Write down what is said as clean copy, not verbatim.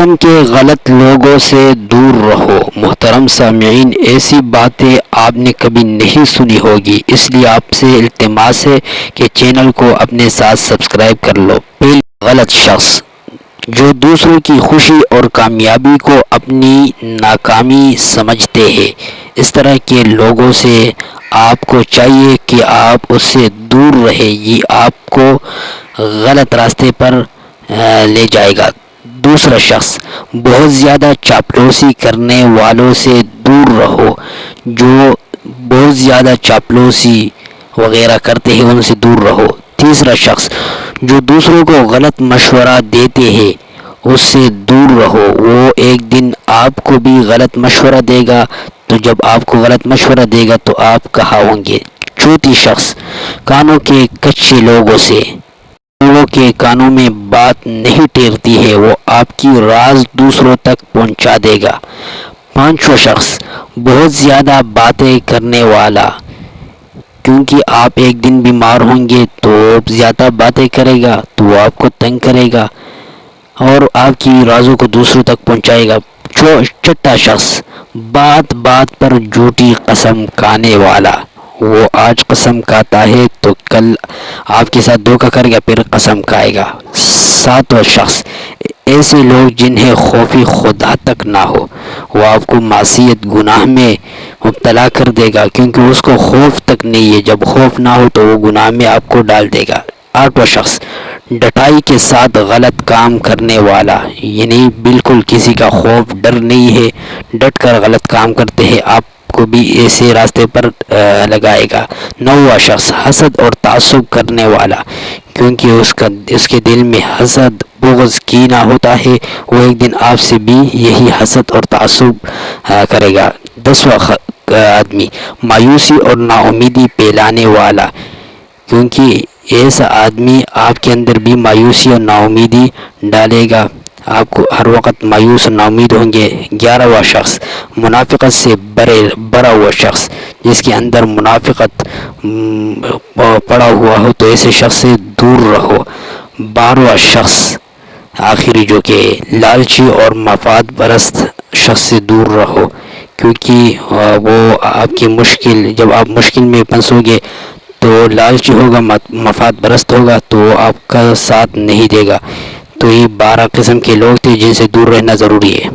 قسم کے غلط لوگوں سے دور رہو۔ محترم سامعین، ایسی باتیں آپ نے کبھی نہیں سنی ہوگی، اس لیے آپ سے التماس ہے کہ چینل کو اپنے ساتھ سبسکرائب کر لو۔ پہلا، غلط شخص جو دوسروں کی خوشی اور کامیابی کو اپنی ناکامی سمجھتے ہیں، اس طرح کے لوگوں سے آپ کو چاہیے کہ آپ اس سے دور رہیں، یہ آپ کو غلط راستے پر لے جائے گا۔ دوسرا شخص، بہت زیادہ چاپلوسی کرنے والوں سے دور رہو۔ جو بہت زیادہ چاپلوسی وغیرہ کرتے ہیں ان سے دور رہو۔ تیسرا شخص، جو دوسروں کو غلط مشورہ دیتے ہیں اس سے دور رہو، وہ ایک دن آپ کو بھی غلط مشورہ دے گا، تو جب آپ کو غلط مشورہ دے گا تو آپ کہاں ہوں گے۔ چوتھی شخص، کانوں کے کچے لوگوں سے کے کانوں میں بات نہیں ٹھہرتی ہے، وہ آپ کی راز دوسروں تک پہنچا دے گا۔ پانچواں شخص، بہت زیادہ باتیں کرنے والا، کیونکہ آپ ایک دن بیمار ہوں گے تو زیادہ باتیں کرے گا تو وہ آپ کو تنگ کرے گا اور آپ کی رازوں کو دوسروں تک پہنچائے گا۔ چھٹا شخص، بات بات پر جھوٹی قسم کھانے والا، وہ آج قسم کھاتا ہے تو کل آپ کے ساتھ دھوکہ کرے گا، پھر قسم کھائے گا۔ ساتواں شخص، ایسے لوگ جنہیں خوف خدا تک نہ ہو، وہ آپ کو معصیت گناہ میں مبتلا کر دے گا، کیونکہ اس کو خوف تک نہیں ہے، جب خوف نہ ہو تو وہ گناہ میں آپ کو ڈال دے گا۔ آٹھواں شخص، ڈٹائی کے ساتھ غلط کام کرنے والا، یعنی بالکل کسی کا خوف ڈر نہیں ہے، ڈٹ کر غلط کام کرتے ہیں، آپ کو بھی ایسے راستے پر لگائے گا۔ نوواں شخص، حسد اور تعصب کرنے والا، کیونکہ اس کے دل میں حسد، بغض، کینہ ہوتا ہے، وہ ایک دن آپ سے بھی یہی حسد اور تعصب کرے گا۔ 10واں آدمی، مایوسی اور نا امیدی پھیلانے والا، کیونکہ ایسا آدمی آپ کے اندر بھی مایوسی اور نا امیدی ڈالے گا، آپ کو ہر وقت مایوس اور نا امید ہوں گے۔ 11واں شخص، منافقت سے بھرا ہوا شخص، جس کے اندر منافقت پڑا ہوا ہو تو ایسے شخص سے دور رہو۔ 12واں شخص آخری، جو کہ لالچی اور مفاد پرست شخص سے دور رہو، کیونکہ وہ آپ کی جب آپ مشکل میں پھنسو گے تو لالچی ہوگا، مفاد پرست ہوگا تو وہ آپ کا ساتھ نہیں دے گا۔ تو یہ 12 قسم کے لوگ تھے جن سے دور رہنا ضروری ہے۔